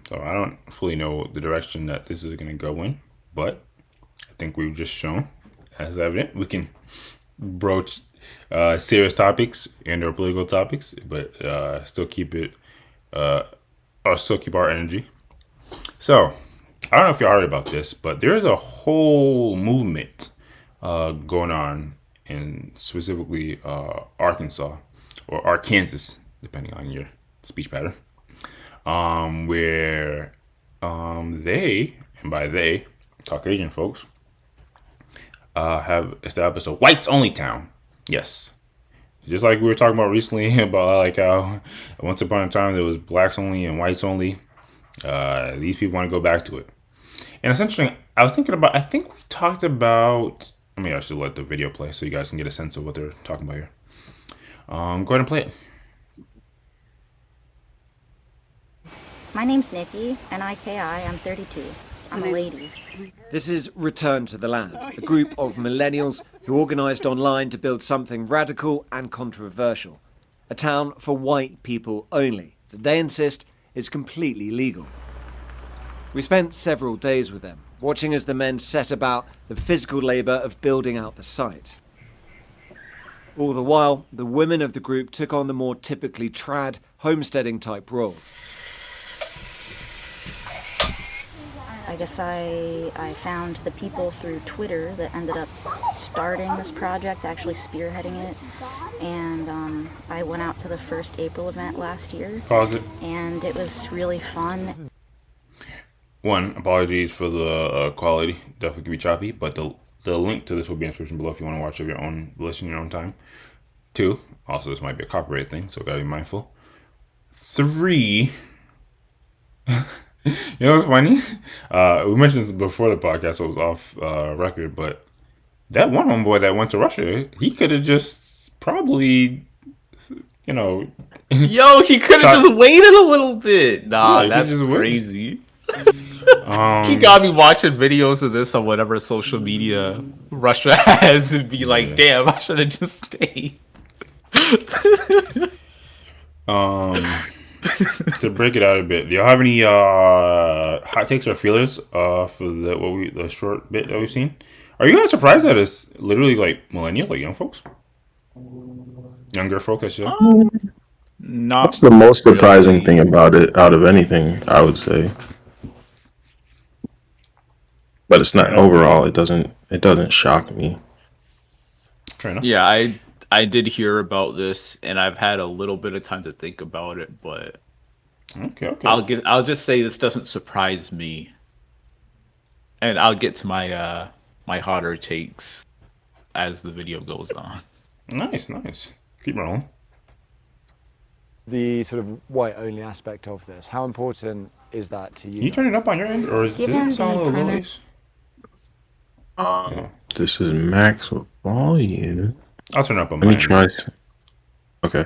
So I don't fully know the direction that this is going to go in, but I think we've just shown, as evident, we can broach serious topics and or political topics, but still keep it, or still keep our energy. So I don't know if you heard about this, but there is a whole movement going on in specifically Arkansas or Arkansas, depending on your speech pattern, where they, and by they, Caucasian folks, have established a whites only town. Yes. Just like we were talking about recently about like how once upon a time there was blacks only and whites only. These people want to go back to it. And essentially, I was thinking about, I think we talked about, I mean, I should let the video play so you guys can get a sense of what they're talking about here. Go ahead and play it. My name's Nikki, N-I-K-I, I'm 32. I'm a lady. This is Return to the Land, a group of millennials who organised online to build something radical and controversial. A town for white people only, that they insist is completely legal. We spent several days with them, watching as the men set about the physical labour of building out the site. All the while, the women of the group took on the more typically trad, homesteading type roles. I guess I found the people through Twitter that ended up starting this project, actually spearheading it. And I went out to the first April event last year. Pause it. And it was really fun. One, apologies for the quality. Definitely can be choppy, but the link to this will be in the description below if you want to watch of your own, listen your own time. Two, also this might be a copyright thing, so gotta be mindful. Three, you know what's funny? We mentioned this before the podcast, so it was off record, but that one homeboy that went to Russia, he could have just probably, you know. Yo, he could have just waited a little bit. Nah, Yeah, that's crazy. Um, He got me watching videos of this on whatever social media Russia has and be like, Yeah. damn, I should have just stayed. To break it out a bit, do y'all have any hot takes or feelers for the short bit that we've seen? Are you guys surprised that it's literally like millennials, like young folks, younger folks? I should. Not That's the most surprising really. thing about it, out of anything, I would say. But it's not overall. It doesn't shock me. Fair enough. Yeah, I did hear about this and I've had a little bit of time to think about it, but Okay. I'll just say this doesn't surprise me. And I'll get to my my hotter takes as the video goes on. Nice. Keep rolling. The sort of white-only aspect of this, how important is that to you? Can you turn it up on your end, or did Given it sound a the little low? premise- This is max volume. I'll turn it up on Let my me end. try. Okay.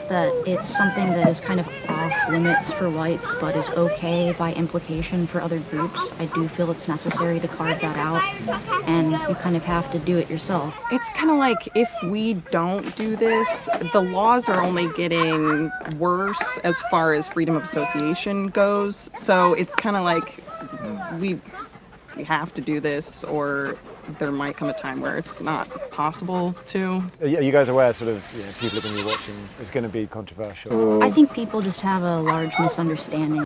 that it's something that is kind of off limits for whites but is okay by implication for other groups. I do feel it's necessary to carve that out, and you kind of have to do it yourself. It's kind of like if we don't do this, the laws are only getting worse as far as freedom of association goes. So it's kind of like we have to do this, or there might come a time where it's not possible to. Are you guys aware, sort of, people are going to be watching, it's going to be controversial? I think people just have a large misunderstanding. You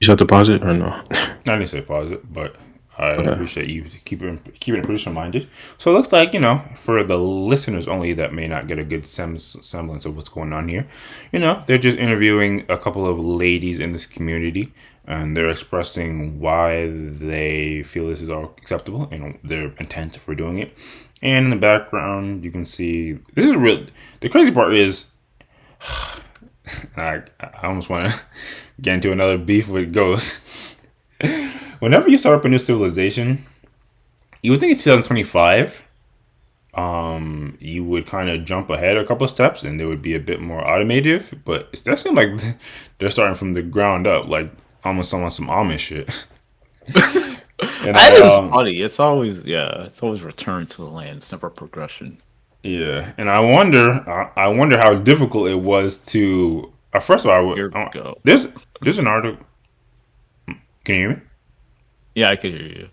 should have to pause it or no? I didn't say pause it, but I appreciate you keeping it producer minded. So it looks like, for the listeners only that may not get a good semblance of what's going on here, they're just interviewing a couple of ladies in this community, and they're expressing why they feel this is all acceptable and their intent for doing it. And in the background, you can see this is real. The crazy part is, I almost want to get into another beef with ghosts. Whenever you start up a new civilization, you would think it's 2025. You would kind of jump ahead a couple of steps, and they would be a bit more automated. But it does seem like they're starting from the ground up, like almost on some Amish shit. That is funny. It's always return to the land. It's never progression. Yeah, and I wonder how difficult it was to. First of all, Here we go. there's an article. Can you hear me? Yeah, I could hear you.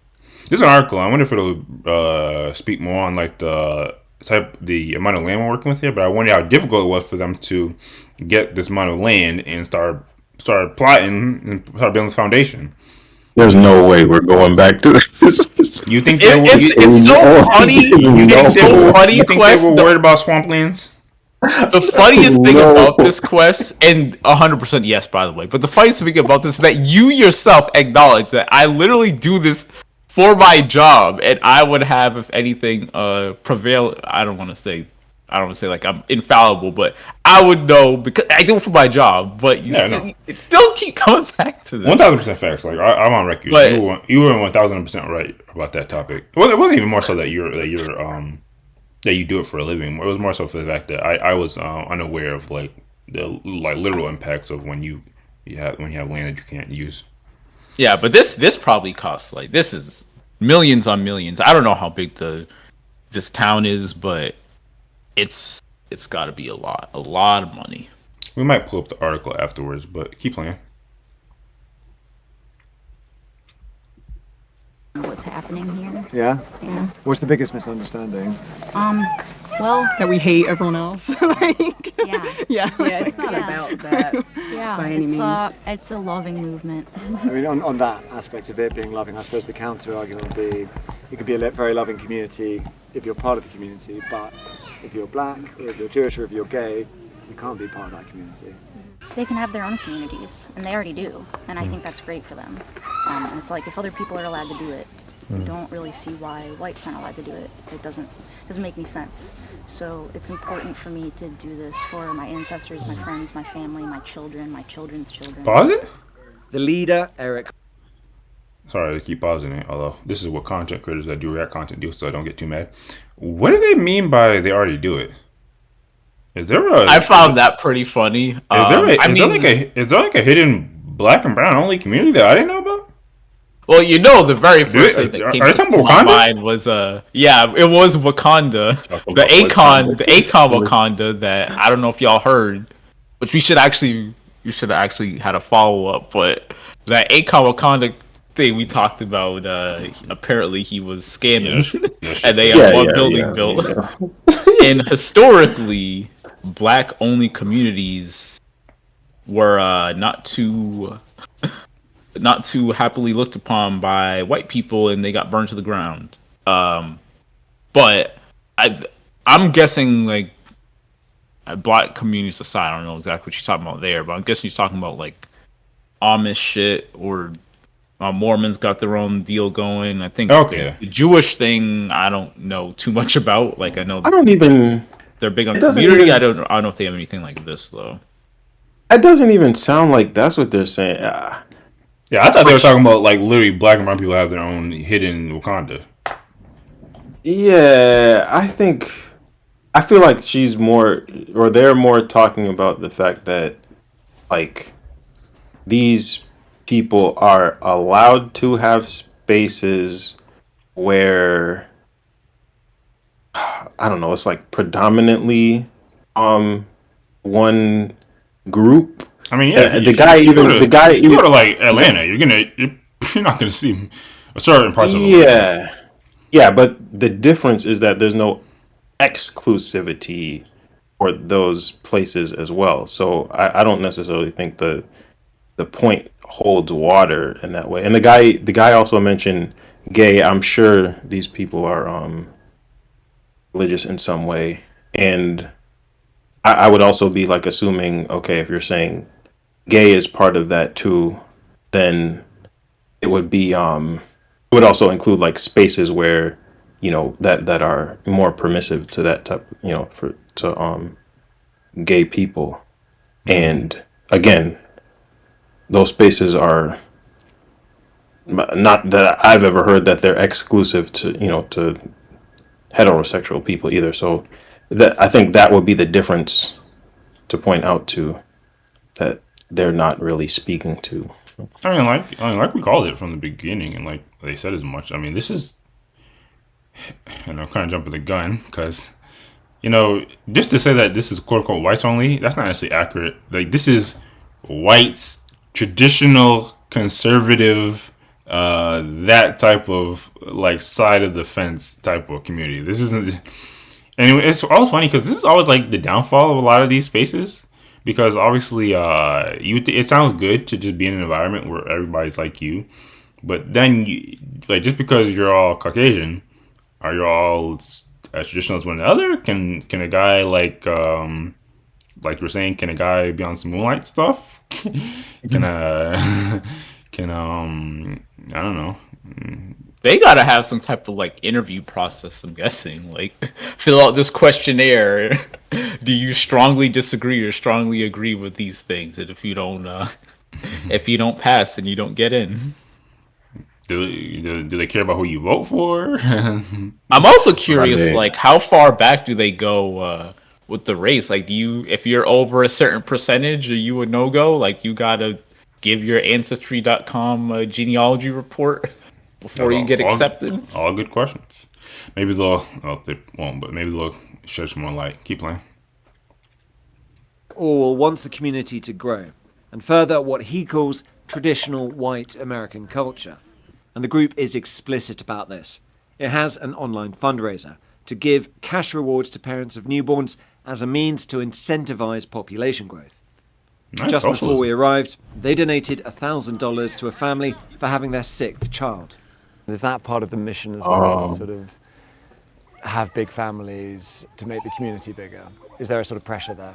There's an article. I wonder if it'll speak more on like the amount of land we're working with here. But I wonder how difficult it was for them to get this amount of land and start plotting and start building this foundation. There's no way we're going back to this. You think It's so funny. It's so funny. You think Quest. they were worried about swamplands? The funniest thing about this quest, and 100% yes, by the way, but the funniest thing about this is that you yourself acknowledge that I literally do this for my job, and I would have, if anything, prevail. I don't want to say like I'm infallible, but I would know because I do it for my job. But it still keep coming back to this. 1,000% facts. Like I'm on record. But, you were 1,000% right about that topic. Well, it wasn't even more so that that you do it for a living. It was more so for the fact that I was unaware of like the literal impacts of when you have land that you can't use. Yeah, but this probably costs like this is millions on millions. I don't know how big this town is, but it's got to be a lot of money. We might pull up the article afterwards, but keep playing. What's happening here? Yeah? Yeah. What's the biggest misunderstanding? Well, That we hate everyone else. Like, yeah. yeah. Yeah, it's not about that. Yeah, By any means. it's a loving movement. I mean, on that aspect of it being loving, I suppose the counter argument would be it could be a very loving community if you're part of the community, but if you're black, or if you're Jewish, or if you're gay, you can't be part of that community. They can have their own communities, and they already do, and I think that's great for them. And it's like if other people are allowed to do it, I don't really see why whites aren't allowed to do it. It doesn't make any sense. So it's important for me to do this for my ancestors, my friends, my family, my children, my children's children. Pause it. The leader, Eric. Sorry to keep pausing it, although this is what content creators that do React content do, so I don't get too mad. What do they mean by they already do it? Is there a? I found that pretty funny. Is there like a hidden black and brown only community that I didn't know about? Well, the very first thing that came to my mind was it was Wakanda, the Akon Wakanda that I don't know if y'all heard, which you should actually had a follow up, but that Akon Wakanda thing we talked about, apparently he was scamming, and they had one building built, and historically, black only communities were not too happily looked upon by white people, and they got burned to the ground. But I'm guessing like black communities aside, I don't know exactly what she's talking about there, but I'm guessing she's talking about like Amish shit or Mormons got their own deal going. I think the Jewish thing I don't know too much about. Like they're big on community. I don't know if they have anything like this though. It doesn't even sound like that's what they're saying. Yeah, I thought they were talking about like literally black and brown people have their own hidden Wakanda. Yeah, I feel like she's more, or they're more talking about the fact that like these people are allowed to have spaces where I don't know, it's like predominantly one group. I mean, yeah, the guy you go to like Atlanta, you're not gonna see a certain parts of it. Yeah, but the difference is that there's no exclusivity for those places as well. So I don't necessarily think the point holds water in that way. And the guy also mentioned gay. I'm sure these people are religious in some way, and I would also be like assuming, okay, if you're saying gay is part of that too, then it would be it would also include like spaces where that are more permissive to that type, to gay people. And again, those spaces are not that I've ever heard that they're exclusive to to heterosexual people either. So that I think that would be the difference to point out to, that they're not really speaking to. I mean, like we called it from the beginning, and like they said as much. I mean, this is, and I'm kind of jumping the gun because, just to say that this is quote unquote whites only, that's not necessarily accurate. Like, this is whites, traditional, conservative, that type of like side of the fence type of community. This isn't. Anyway, it's always funny because this is always like the downfall of a lot of these spaces. Because obviously, it sounds good to just be in an environment where everybody's like you, but then just because you're all Caucasian, are you all as traditional as one another? Can a guy like you're saying, can a guy be on some moonlight stuff? can I don't know. They gotta have some type of like interview process, I'm guessing. Like, fill out this questionnaire. Do you strongly disagree or strongly agree with these things? And if you don't pass, then you don't get in. Do they care about who you vote for? I'm also curious, like, how far back do they go with the race? Like, if you're over a certain percentage, are you a no-go? Like, you gotta give your Ancestry.com genealogy report before you get accepted? All good questions. Maybe they won't, but maybe they'll shed some more light. Keep playing. Orwell wants the community to grow and further what he calls traditional white American culture. And the group is explicit about this. It has an online fundraiser to give cash rewards to parents of newborns as a means to incentivize population growth. Nice. Just Socialism. before we arrived, they donated $1,000 to a family for having their 6th child. Is that part of the mission as well, to sort of have big families, to make the community bigger? Is there a sort of pressure there?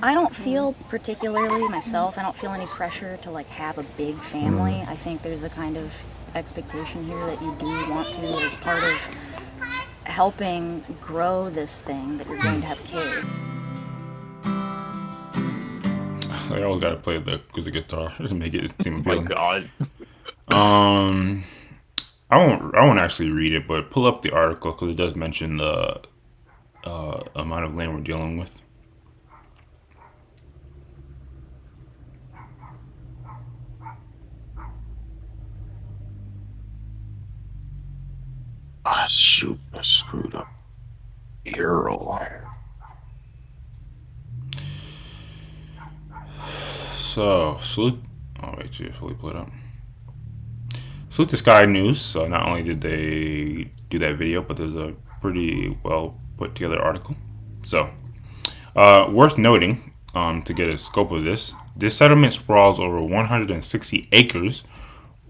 I don't feel particularly myself, I don't feel any pressure to like have a big family. I think there's a kind of expectation here that you do want to, as part of helping grow this thing, that you're going to have kids. I always gotta play the acoustic guitar to make it seem appealing. Oh my god. I won't actually read it, but pull up the article because it does mention the amount of land we're dealing with. Ah, shoot, I screwed up. Earl. So, salute. Oh, wait, gee, fully put up. Salute to Sky News. So, not only did they do that video, but there's a pretty well put together article. So, worth noting, to get a scope of this settlement sprawls over 160 acres,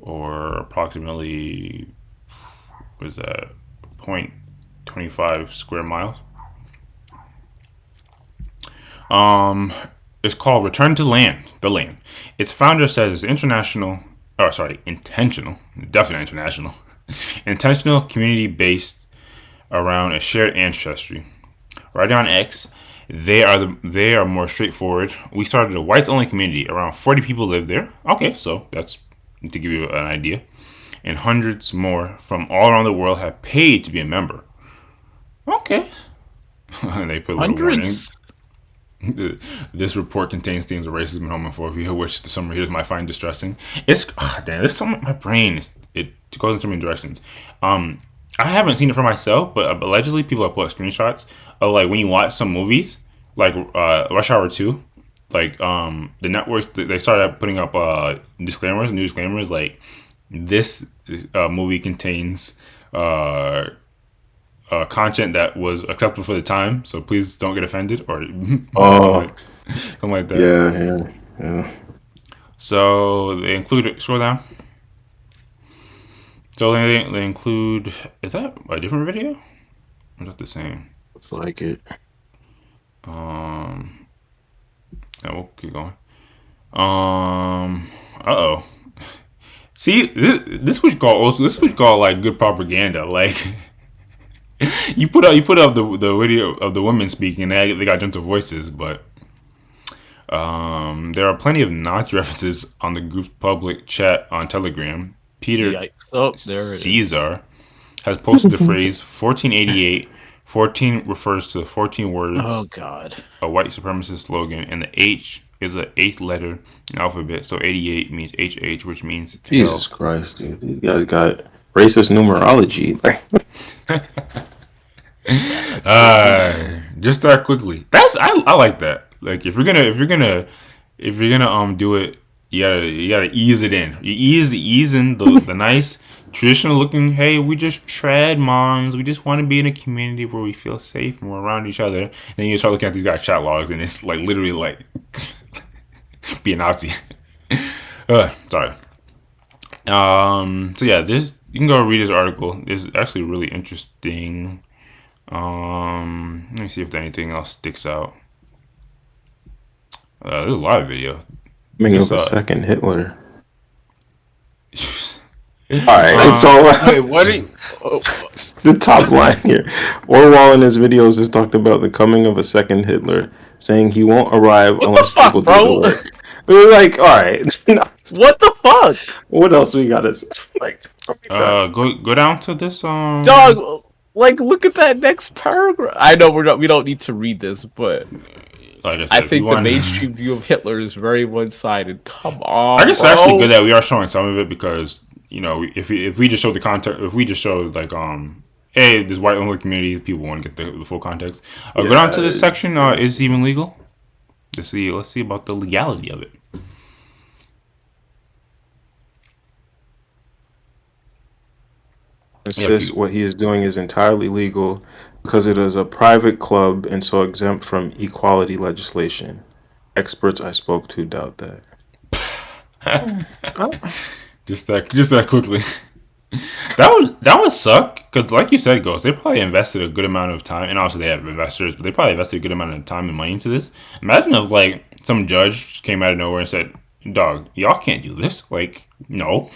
or approximately, what is that, 0.25 square miles. It's called Return to Land, the land. Its founder says it's intentional, definitely international, intentional community based around a shared ancestry. Right on X, they are more straightforward. We started a whites only community. Around 40 people live there. Okay, so that's to give you an idea. And hundreds more from all around the world have paid to be a member. Okay. And they put a little warning. This report contains themes of racism and homophobia, which some readers might find distressing. There's my brain. It goes in so many directions. I haven't seen it for myself, but allegedly people have put screenshots of like when you watch some movies, like Rush Hour 2, like the networks, they started putting up new disclaimers like this movie contains content that was acceptable for the time, so please don't get offended or something like that. Yeah. So they include, scroll down. So they include, is that a different video? Or is that the same? Looks like it. Yeah, we'll keep going. Uh-oh. See, this would call like good propaganda. Like you put up the video of the women speaking, they got gentle voices, but there are plenty of Nazi references on the group's public chat on Telegram. Peter Caesar has posted the phrase 1488. 14 refers to the 14 words. Oh God! A white supremacist slogan, and the H is the 8th letter in the alphabet. So 88 means HH, which means Jesus Christ, dude! These guys got racist numerology. Just start quickly. I like that. Like if you're gonna do it, you gotta ease it in. You ease in the nice traditional looking. Hey, we just trad moms. We just want to be in a community where we feel safe and we're around each other. And then you start looking at these guys' chat logs, and it's like literally like be a Nazi. Sorry. So yeah, this you can go read this article. It's actually really interesting. Let me see if anything else sticks out. There's a lot of video. Making up a second Hitler. Alright, so wait, what are you? The top line here. Orwell in his videos has talked about the coming of a second Hitler, saying he won't arrive unless people do the work. We're like, alright. What the fuck? What else we gotta say? Like, go down to this dog. Like, look at that next paragraph. I know we don't need to read this, but like I said, I think the mainstream view of Hitler is very one-sided. Come on, I guess it's actually good that we are showing some of it because if we just show the context, if we just show like hey, this white only community, people want to get the full context. Go down to this section. Is it even legal? Let's see about the legality of it. Says what he is doing is entirely legal because it is a private club and so exempt from equality legislation. Experts I spoke to doubt that. Just that quickly. that would suck because, like you said, Ghost, they probably invested a good amount of time, and also they have investors, but they probably invested a good amount of time and money into this. Imagine if like some judge came out of nowhere and said, "Dog, y'all can't do this." Like, no.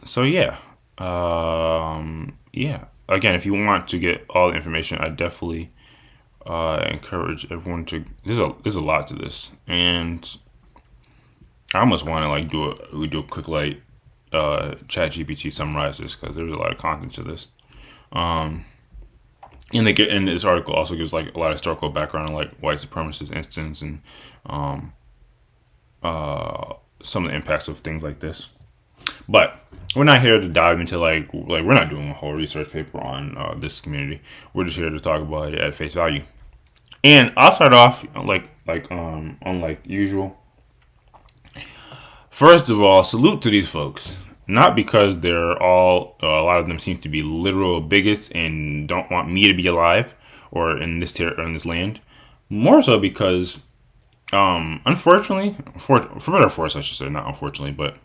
So yeah. Yeah. Again, if you want to get all the information, I definitely encourage everyone to. There's a lot to this, and I almost want to like do a quick like chat GPT summarizes because there's a lot of content to this. And this article also gives like a lot of historical background on like white supremacist instance and some of the impacts of things like this. But we're not here to dive into like we're not doing a whole research paper on this community. We're just here to talk about it at face value. And I'll start off unlike usual. First of all, salute to these folks. Not because they're all a lot of them seem to be literal bigots and don't want me to be alive or in this land. More so because unfortunately, for better or for worse, I should say, not unfortunately, but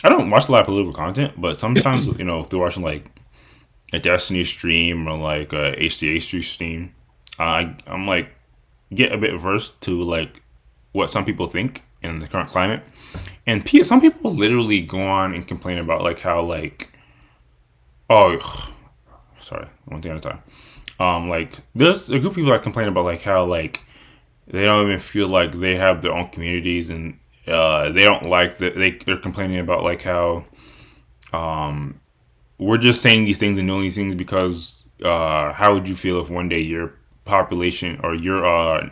I don't watch a lot of political content, but sometimes, through watching like a Destiny stream or like a HDH stream, I'm like get a bit versed to like what some people think in the current climate. And some people literally go on and complain about like how like, sorry, one thing at a time. Like there's a group of people that complain about like how like they don't even feel like they have their own communities, and they don't like that they're complaining about like how we're just saying these things and doing these things because how would you feel if one day your population or your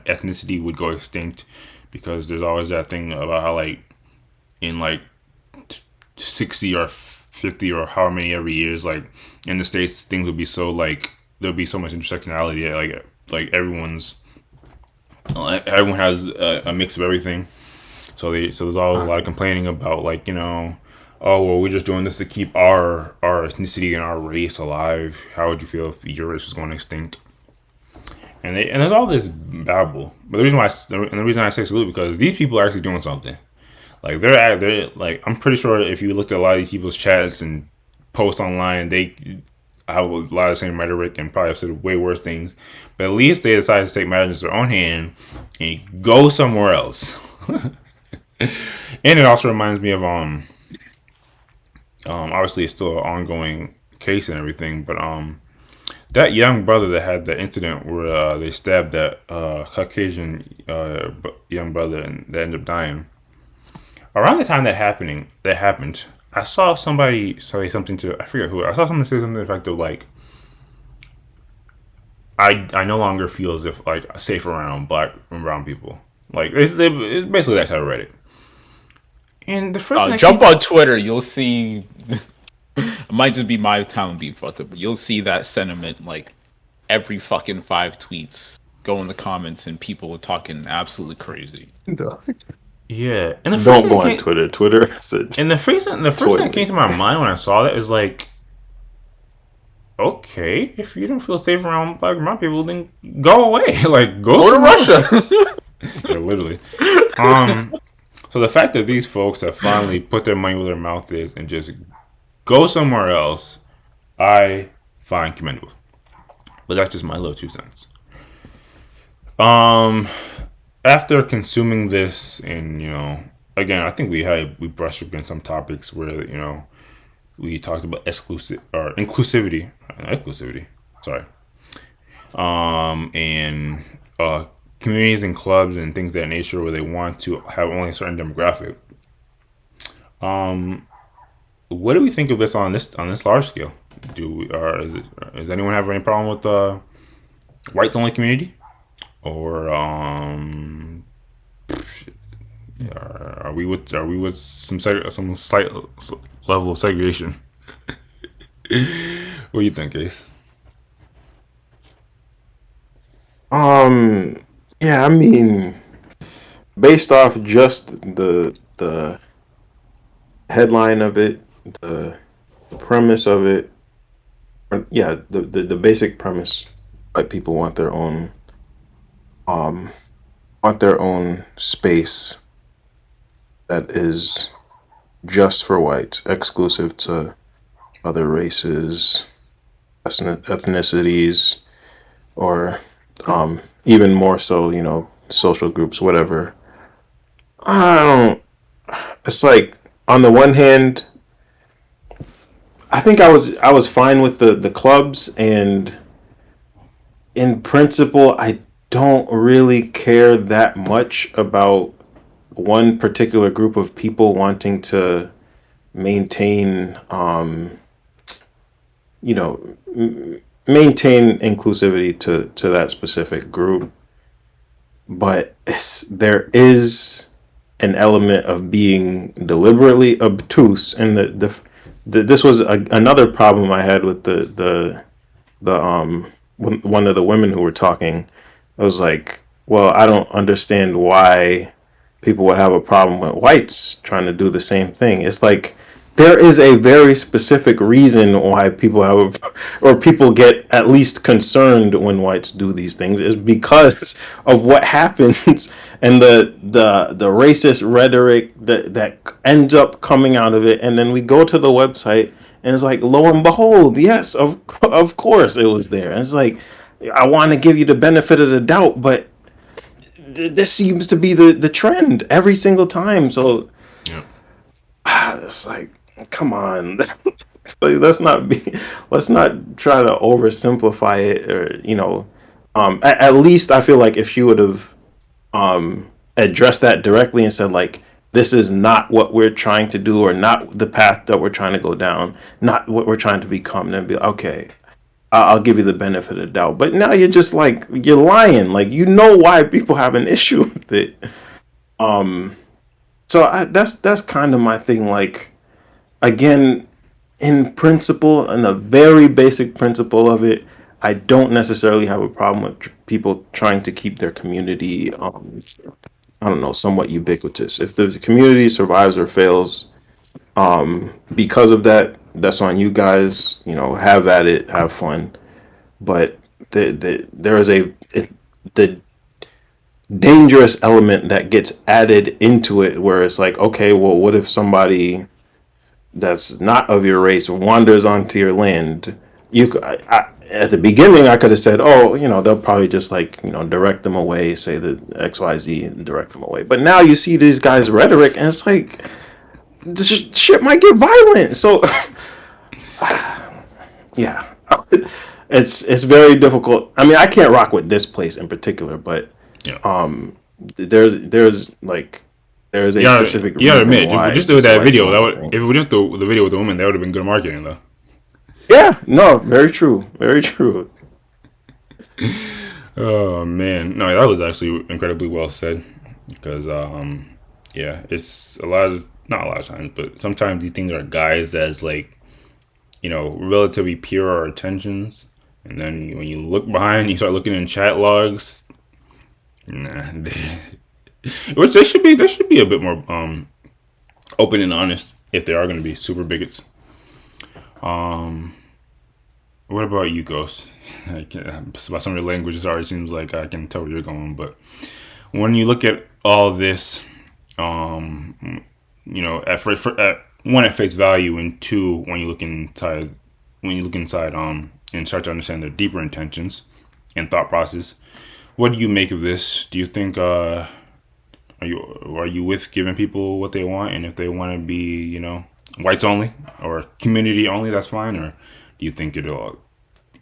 ethnicity would go extinct? Because there's always that thing about how like in like 60 or 50 or how many every years, like in the States, things would be so like there'll be so much intersectionality, like everyone has a mix of everything. So there's always a lot of complaining about like oh well, we're just doing this to keep our ethnicity and our race alive. How would you feel if your race was going extinct? And there's all this babble. But the reason I say salute because these people are actually doing something. Like they're like, I'm pretty sure if you looked at a lot of these people's chats and posts online, they have a lot of the same rhetoric and probably have said way worse things. But at least they decided to take matters in their own hand and go somewhere else. And it also reminds me of obviously it's still an ongoing case and everything, but that young brother that had the incident where they stabbed that Caucasian young brother and they ended up dying. Around the time that happened, I saw somebody say something to, I forget who, I saw someone say something to the effect of like, I no longer feel as if like safe around black and brown people. Like it's basically that type of Reddit. And the first jump on Twitter, you'll see It might just be my town being fucked up, but you'll see that sentiment like every fucking 5 tweets go in the comments and people are talking absolutely crazy. Yeah, and the first Don't thing go that on came, Twitter. Twitter is a and the first thing that came toilet. to my mind when I saw that is like, okay, if you don't feel safe around black and brown people, then go away. Like, go Go to somewhere else. Russia. Yeah, literally. So the fact that these folks have finally put their money where their mouth is and just go somewhere else, I find commendable. But that's just my little 2 cents. Um, After consuming this, and again, I think we brushed against some topics where we talked about inclusivity. Sorry. And communities and clubs and things of that nature where they want to have only a certain demographic. What do we think of this on this large scale? Does anyone have any problem with the whites only community, or are we with some slight level of segregation? What do you think, Ace? Yeah, I mean, based off just the headline of it, the premise of it, yeah, the basic premise, like people um want their own space that is just for whites, exclusive to other races, ethnicities, or even more so, social groups, whatever. I don't. It's like on the one hand, I think I was fine with the clubs, and in principle, I don't really care that much about one particular group of people wanting to maintain, you know, maintain inclusivity to that specific group. But there is an element of being deliberately obtuse, and this was another problem I had with the one of the women who were talking. I was like, well, I don't understand why people would have a problem with whites trying to do the same thing. It's like there is a very specific reason why people or people get at least concerned when whites do these things, is because of what happens and the racist rhetoric that ends up coming out of it. And then we go to the website and it's like, lo and behold, yes, of course it was there. And it's like, I want to give you the benefit of the doubt, but this seems to be the trend every single time. So Yeah. it's like, come on. Like, let's not try to oversimplify it, or at least I feel like if she would have addressed that directly and said, like, this is not what we're trying to do, or not the path that we're trying to go down, not what we're trying to become, then be okay, I'll give you the benefit of the doubt. But now you're just like, you're lying. Like, why people have an issue with it. So that's kind of my thing. Like, again, in principle, and a very basic principle of it, I don't necessarily have a problem with people trying to keep their community, I don't know, somewhat ubiquitous. If the community survives or fails because of that, that's on you guys. Have at it, have fun. But there is the dangerous element that gets added into it, where it's like, okay, well, what if somebody that's not of your race wanders onto your land? At the beginning, I could have said, oh, they'll probably just, like, direct them away, say the XYZ and direct them away. But now you see these guys' rhetoric, and it's like, this shit might get violent. So, yeah, it's very difficult. I mean, I can't rock with this place in particular, but Yeah. there's like, there's a specific You gotta reason admit, why if we just do this that white video, thing. if we just do the video with the woman, that would have been good marketing, though. Yeah, no, very true, very true. Oh man, no, that was actually incredibly well said. Because yeah, it's not a lot of times, but sometimes these things are guised as like relatively pure intentions, and then when you look behind, you start looking in chat logs. Nah, which they should be a bit more open and honest if they are going to be super bigots. What about you, Ghost? By some of your languages, already seems like I can tell where you're going. But when you look at all this, at face value, and two, when you look inside, and start to understand their deeper intentions and thought process, what do you make of this? Do you think are you with giving people what they want, and if they want to be whites only or community only, that's fine, or do you think it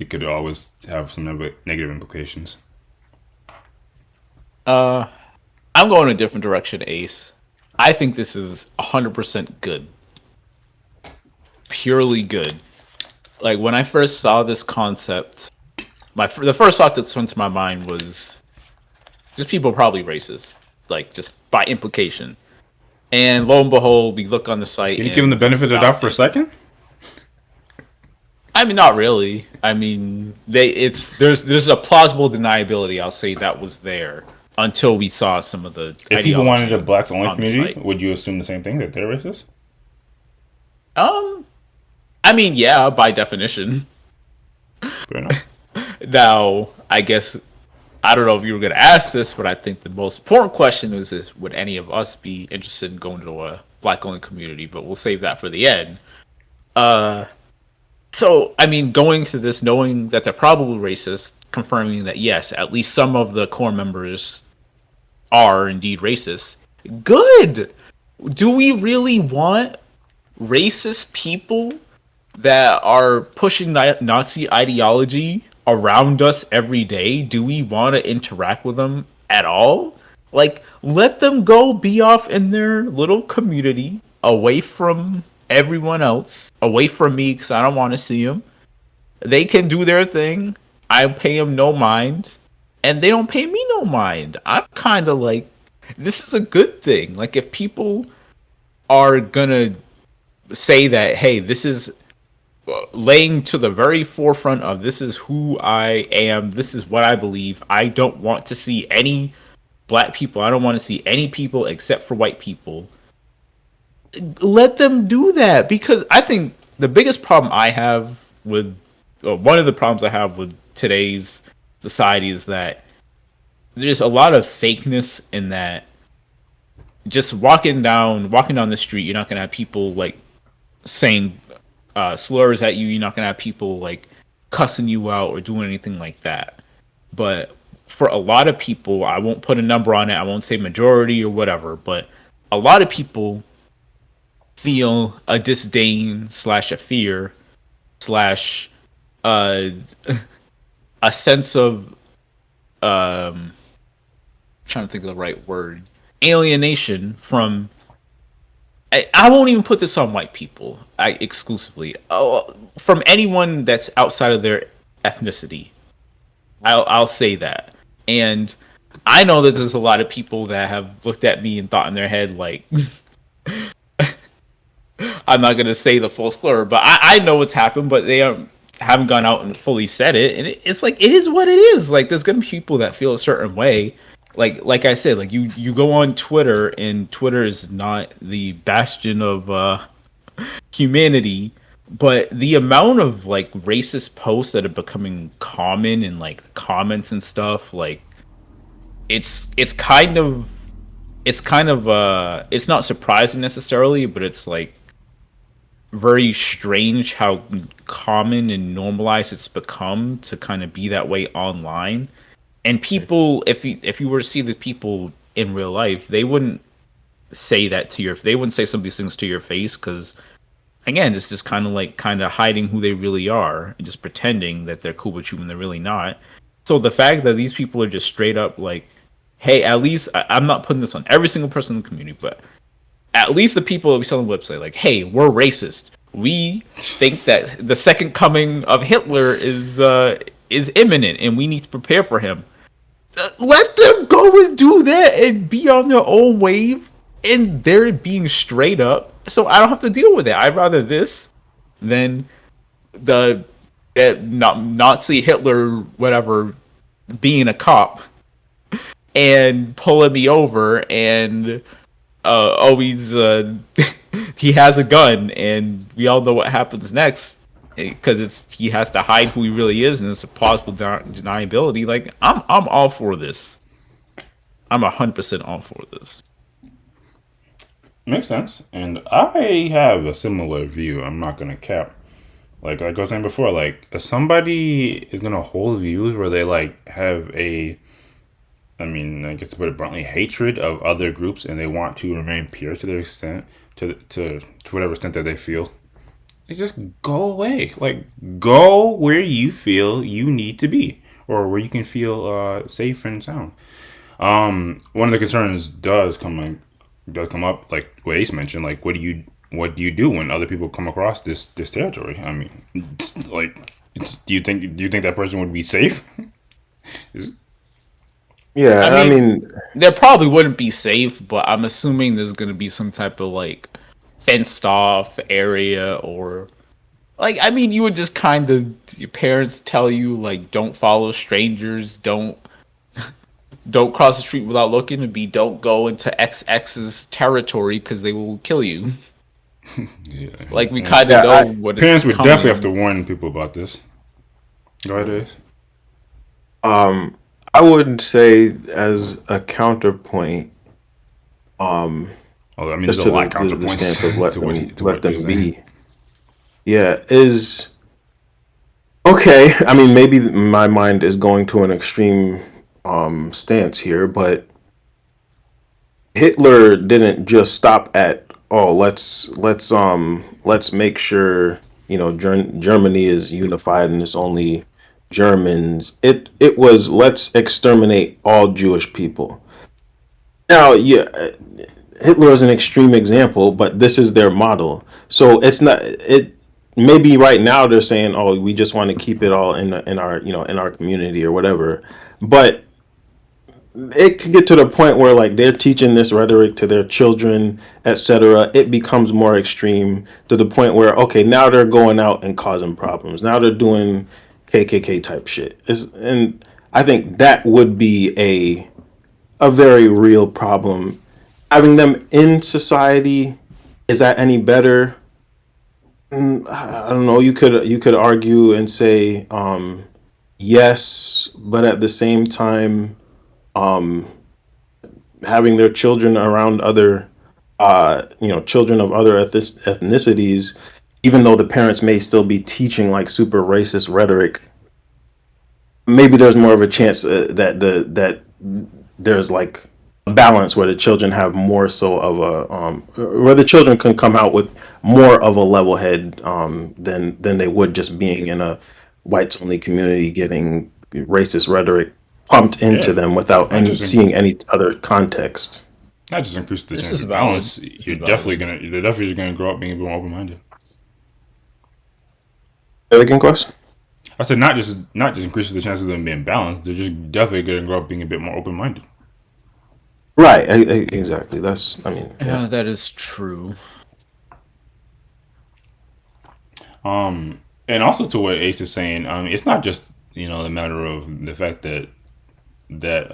could always have some negative implications? I'm going a different direction, Ace. I think this is 100% good. Purely good. Like, when I first saw this concept, the first thought that went to my mind was just people probably racist, like, just by implication. And lo and behold, we look on the site. Can you give them the benefit of the doubt for a second? I mean, not really. I mean, there's a plausible deniability. I'll say that was there until we saw some of the. If people wanted a blacks only community, would you assume the same thing, that they're racist? I mean, yeah, by definition. Fair enough. Now, I guess I don't know if you were going to ask this, but I think the most important question is would any of us be interested in going to a black only community? But we'll save that for the end. So, I mean, going to this, knowing that they're probably racist, confirming that, yes, at least some of the core members are indeed racist. Good! Do we really want racist people that are pushing Nazi ideology around us every day? Do we want to interact with them at all? Like, let them go be off in their little community, away from everyone else, away from me, because I don't want to see them. They can do their thing. I pay them no mind, and they don't pay me no mind. I'm kind of like, this is a good thing. Like, if people are gonna say that, hey, this is laying to the very forefront of this is who I am, this is what I believe, I don't want to see any black people, I don't want to see any people except for white people, let them do that. Because I think the biggest problem I have with, one of the problems I have with today's society is that there's a lot of fakeness in that. Just walking down the street, you're not gonna have people like saying slurs at you. You're not gonna have people like cussing you out or doing anything like that. But for a lot of people, I won't put a number on it, I won't say majority or whatever, but a lot of people feel a disdain / a fear / a sense of trying to think of the right word, alienation from. I won't even put this on white people exclusively. From anyone that's outside of their ethnicity. I'll say that. And I know that there's a lot of people that have looked at me and thought in their head, like, I'm not going to say the full slur, but I know what's happened, but they haven't gone out and fully said it. And it's like, it is what it is. Like, there's going to be people that feel a certain way. Like I said, like you go on Twitter, and Twitter is not the bastion of humanity, but the amount of like racist posts that are becoming common in like comments and stuff, like it's kind of it's not surprising necessarily, but it's like very strange how common and normalized it's become to kind of be that way online. And people, if you were to see the people in real life, they wouldn't say that to they wouldn't say some of these things to your face, because again, it's just kind of hiding who they really are and just pretending that they're cool with you when they're really not. So the fact that these people are just straight up like, hey, at least I'm not putting this on every single person in the community, but at least the people that we sell on the website, like, hey, we're racist. We think that the second coming of Hitler is imminent, and we need to prepare for him. Let them go and do that and be on their own wave, and they're being straight up, so I don't have to deal with it. I'd rather this than the Nazi Hitler, whatever, being a cop and pulling me over, and he's he has a gun, and we all know what happens next because he has to hide who he really is, and it's a plausible deniability. Like I'm all for this. I'm 100% all for this. Makes sense, and I have a similar view. I'm not gonna cap. Like I was saying before, like if somebody is gonna hold views where they like have I mean, I guess to put it bluntly, hatred of other groups, and they want to remain pure to their extent, to whatever extent that they feel, they just go away. Like go where you feel you need to be, or where you can feel safe and sound. One of the concerns does come up, like what Ace mentioned. Like, what do you do when other people come across this territory? I mean, do you think that person would be safe? Yeah, I mean, there probably wouldn't be safe, but I'm assuming there's gonna be some type of like fenced off area, or like, I mean, you would just kind of, your parents tell you like don't follow strangers, don't cross the street without looking, and don't go into XX's territory because they will kill you. Yeah, like we kind of know what parents would coming. definitely have to warn people about this. Go ahead, Ace. I would say as a counterpoint, I mean, just there's to a lot of the stance counterpoints of let to them what he's saying. be. Yeah, is okay. I mean, maybe my mind is going to an extreme stance here, but Hitler didn't just stop at, oh, let's make sure, Germany is unified and it's only Germans. It was, let's exterminate all Jewish people. Now, yeah, Hitler is an extreme example, but this is their model. So it's not it. Maybe right now they're saying, "Oh, we just want to keep it all in our in our community or whatever," but it could get to the point where like they're teaching this rhetoric to their children, etc. It becomes more extreme to the point where, okay, now they're going out and causing problems. Now they're doing KKK type shit. And I think that would be a very real problem. Having them in society, is that any better? I don't know. You could argue and say yes, but at the same time, um, having their children around other, children of other ethnicities, even though the parents may still be teaching like super racist rhetoric, maybe there's more of a chance that there's like a balance where the children have more so of where the children can come out with more of a level head than they would just being in a whites only community getting racist rhetoric pumped into them without seeing any other context. That just increases the chance of balance. They're definitely gonna grow up being more open minded. Again, question. I said not just increases the chance of them being balanced. They're just definitely gonna grow up being a bit more open minded. Right. Exactly. Yeah, that is true. And also to what Ace is saying, it's not just the matter of the fact that that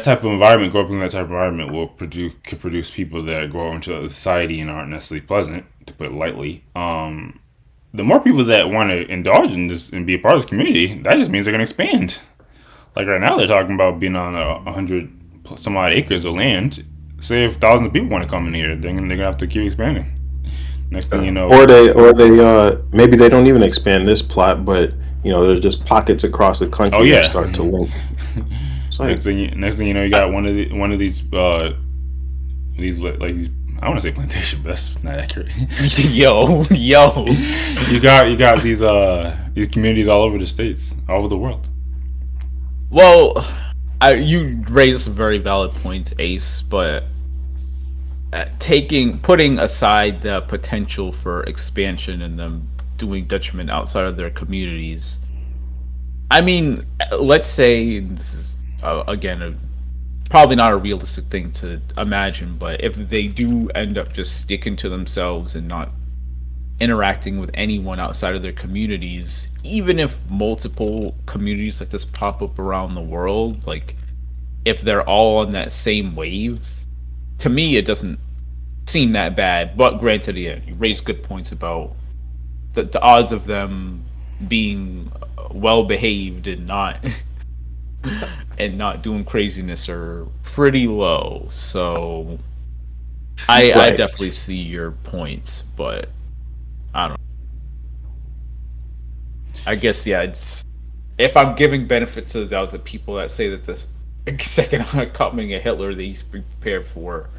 type of environment, growing up in that type of environment, could produce people that grow into society and aren't necessarily pleasant, to put it lightly. The more people that want to indulge in this and be a part of this community, that just means they're going to expand. Like right now, they're talking about being on 100 some odd acres of land. Say if thousands of people want to come in here, they're gonna have to keep expanding. Next thing you know, or they maybe they don't even expand this plot, but there's just pockets across the country that start to link. Next thing you know, you got one of these like these. I want to say plantation, but that's not accurate. yo, you got these communities all over the states, all over the world. Well, you raised some very valid points, Ace, but putting aside the potential for expansion and them doing detriment outside of their communities, I mean, let's say this is again probably not a realistic thing to imagine, but if they do end up just sticking to themselves and not interacting with anyone outside of their communities, even if multiple communities like this pop up around the world, like if they're all on that same wave, to me it doesn't seem that bad. But granted, yeah, you raise good points about the odds of them being well behaved and not and not doing craziness are pretty low. So I Right. definitely see your points, but I don't know. I guess yeah, it's if I'm giving benefit to the doubt to people that say that the second coming of Hitler that he's prepared for,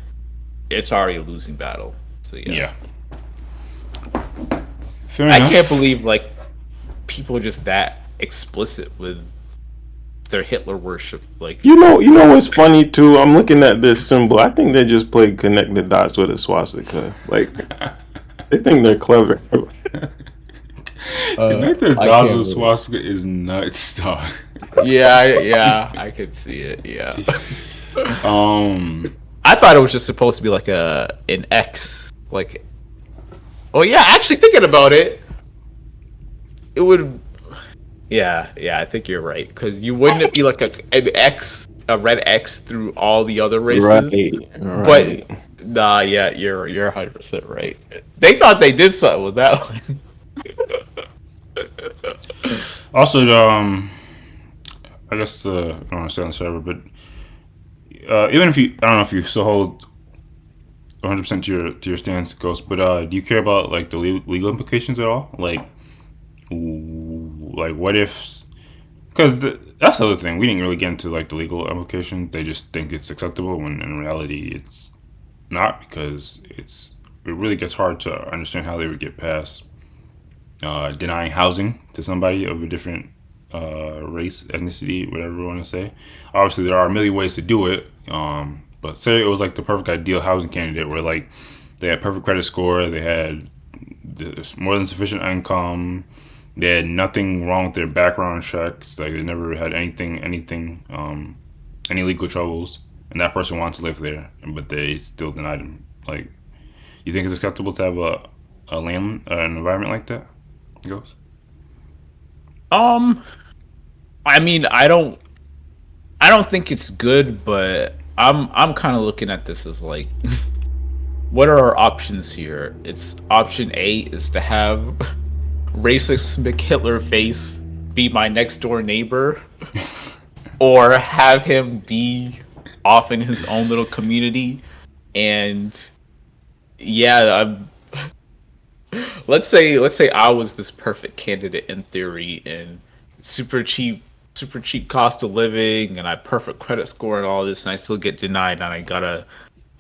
it's already a losing battle. So yeah. Fair I enough. can't believe like people are just that explicit with their Hitler worship. Like You know what's funny too? I'm looking at this symbol. I think they just played connect the dots with a swastika. Like they think they're clever. Connected I dots can't with believe- swastika is nuts, dog. yeah, I could see it. Yeah. I thought it was just supposed to be like an X, like. Oh yeah, actually thinking about it, it would. Yeah, I think you're right because you wouldn't it be like an X, a red X through all the other races? Right. But nah, yeah, you're 100% right. They thought they did something with that one. Also, I guess I don't want to say on the server, but even if you, I don't know if you still hold 100% to your stance, Ghost, but do you care about like the legal implications at all? Like what if? Because that's the other thing. We didn't really get into like the legal implications. They just think it's acceptable when in reality it's not, because it really gets hard to understand how they would get past denying housing to somebody of a different race, ethnicity, whatever you want to say. Obviously, there are a million ways to do it. But say it was like the perfect ideal housing candidate where like they had perfect credit score, they had more than sufficient income, they had nothing wrong with their background checks, like they never had any legal troubles, and that person wants to live there, but they still denied them. Like, you think it's acceptable to have an environment like that? Goes. I mean, I don't think it's good, but I'm kind of looking at this as like, what are our options here? It's option A is to have racist McHitler face be my next door neighbor, or have him be off in his own little community, and yeah, let's say I was this perfect candidate in theory and super cheap cost of living, and I perfect credit score and all this, and I still get denied, and I gotta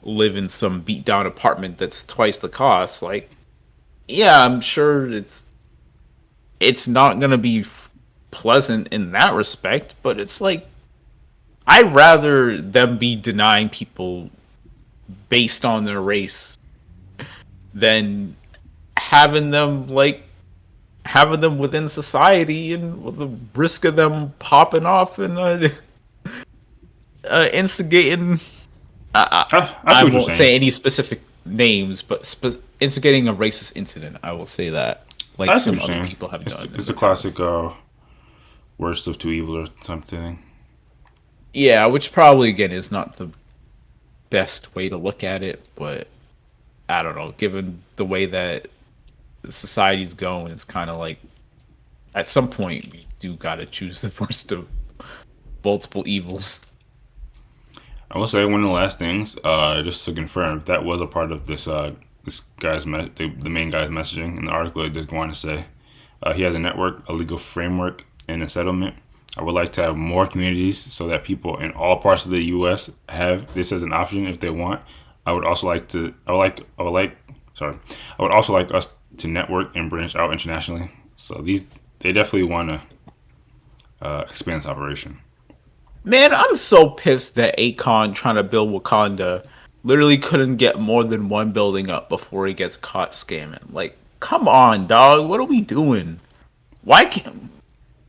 live in some beat down apartment that's twice the cost. Like, yeah, I'm sure it's not gonna be pleasant in that respect, but it's like I'd rather them be denying people based on their race than having them within society and with the risk of them popping off and instigating. I won't say any specific names, but instigating a racist incident. I will say that, like some other people have done. It's a classic worst of two evils or something. Yeah, which probably again is not the best way to look at it, but I don't know. Given the way that society's going, it's kind of like at some point we do gotta choose the worst of multiple evils. I will say one of the last things, just to confirm, that was a part of this guy's the main guy's messaging in the article. It did go on to say he has a network, a legal framework, and a settlement. I would like to have more communities so that people in all parts of the U.S. have this as an option if they want. I would also like us to network and branch out internationally. So they definitely want to expand this operation. Man, I'm so pissed that Akon trying to build Wakanda literally couldn't get more than one building up before he gets caught scamming. Like, come on, dog. What are we doing? Why can't...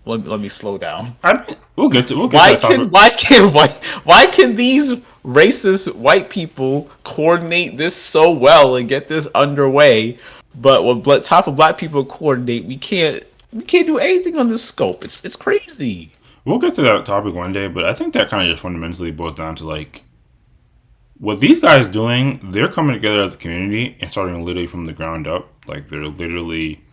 Let me slow down. We'll get to that topic. Why can these racist white people coordinate this so well and get this underway But when half of black people coordinate, we can't do anything on this scope. It's crazy. We'll get to that topic one day, but I think that kind of just fundamentally boils down to like what these guys doing. They're coming together as a community and starting literally from the ground up. Like they're literally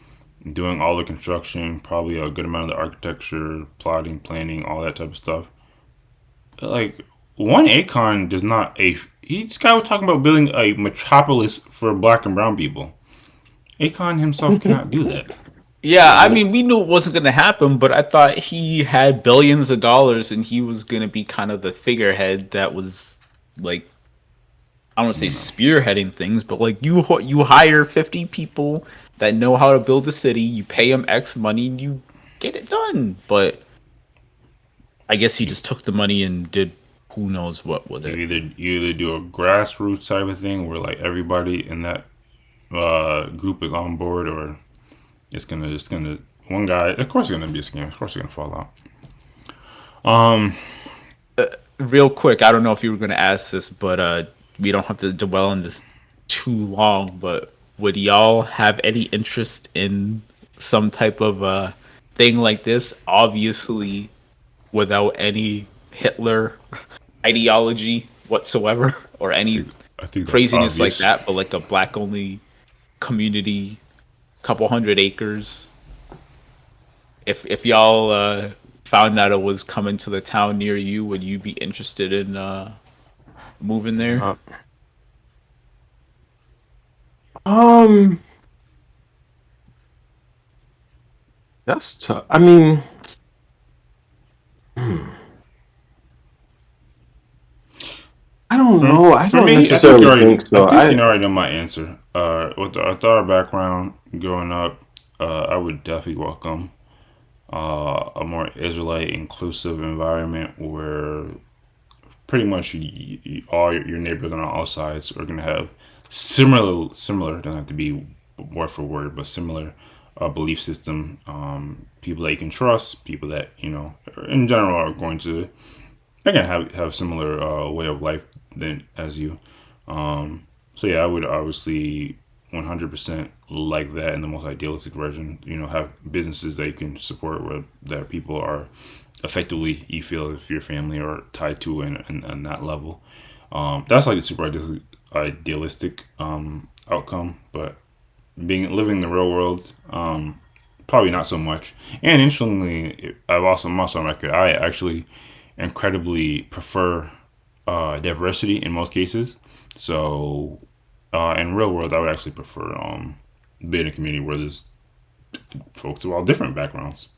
doing all the construction, probably a good amount of the architecture, plotting, planning, all that type of stuff. Like one Akon does not a. This guy was talking about building a metropolis for black and brown people. Akon himself cannot do that. Yeah, I mean, we knew it wasn't going to happen, but I thought he had billions of dollars and he was going to be kind of the figurehead that was like, I don't want to say spearheading things, but like you hire 50 people that know how to build a city, you pay them X money, and you get it done. But I guess he just took the money and did who knows what with it. You either do a grassroots type of thing where like everybody in that group is on board, or it's gonna one guy. Of course, it's gonna be a scam. Of course, it's gonna fall out. Real quick, I don't know if you were going to ask this, but we don't have to dwell on this too long. But would y'all have any interest in some type of thing like this? Obviously, without any Hitler ideology whatsoever, or any I think that's craziness like obvious. that, but like a black only community, couple 100 acres. If y'all found that it was coming to the town near you, would you be interested in moving there? Um, that's tough. I mean, I don't know. I For don't me, necessarily think so. I think you already know my answer. With our background growing up, I would definitely welcome a more Israelite inclusive environment where pretty much all your neighbors on all sides are going to have similar, don't have to be word for word, but similar belief system. People that you can trust, people that in general are going to again have similar way of life than as you. So yeah, I would obviously 100% like that in the most idealistic version. Have businesses that you can support where that people are effectively you feel if your family are tied to in that level. That's like a super idealistic outcome, but living in the real world, probably not so much. And interestingly, I'm also on record. I actually incredibly prefer diversity in most cases. So in real world, I would actually prefer being in a community where there's folks of all different backgrounds.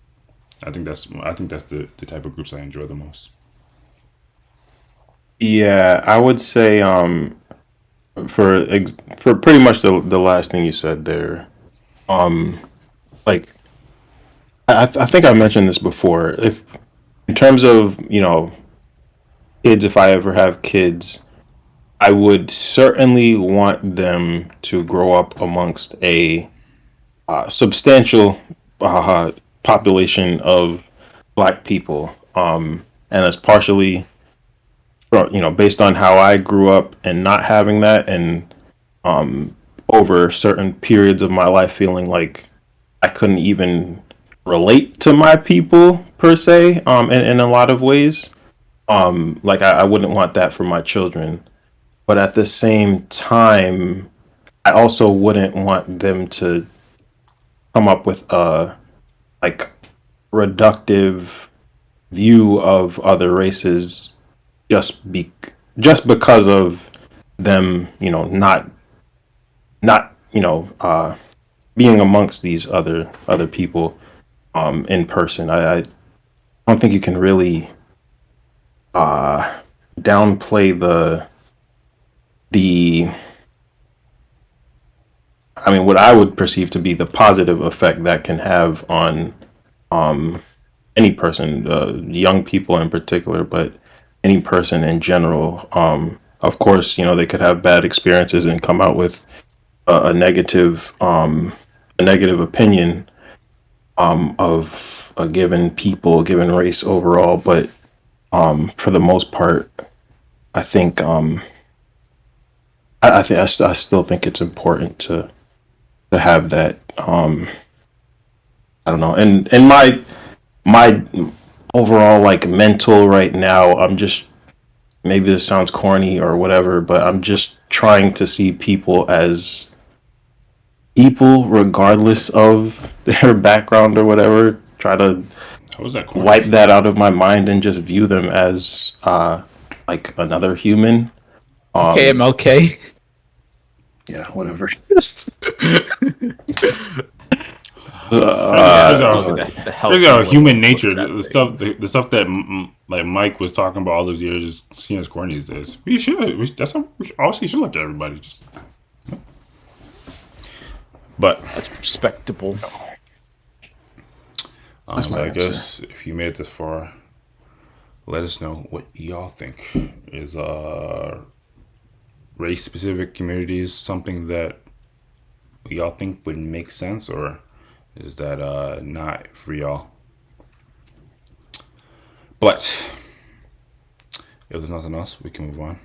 I think that's the type of groups I enjoy the most. Yeah, I would say for pretty much the last thing you said there. Um, like I think I mentioned this before. If in terms of kids, if I ever have kids, I would certainly want them to grow up amongst a substantial population of black people, and that's partially based on how I grew up and not having that, and over certain periods of my life feeling like I couldn't even relate to my people per se, in a lot of ways. Like I wouldn't want that for my children, but at the same time, I also wouldn't want them to come up with a like reductive view of other races just because of them, not being amongst these other people in person. I don't think you can really downplay the I mean, what I would perceive to be the positive effect that can have on any person, young people in particular, but any person in general. Of course, they could have bad experiences and come out with a negative opinion of a given people, a given race overall. But for the most part, I think I still think it's important to to have that. I don't know, and my overall like mental right now, I'm just, maybe this sounds corny or whatever, but I'm just trying to see people as people regardless of their background or whatever. Try to How was that corny? wipe that out of my mind and just view them as like another human. Okay, MLK. Yeah, whatever. There's our human nature. The stuff that like Mike was talking about all those years is seen as corny as this. We should. That's how we obviously should look at everybody. Just, but That's respectable. That's my I answer. guess if you made it this far, let us know what y'all think. Is race specific communities something that y'all think would make sense, or is that not for y'all? But if there's nothing else, we can move on.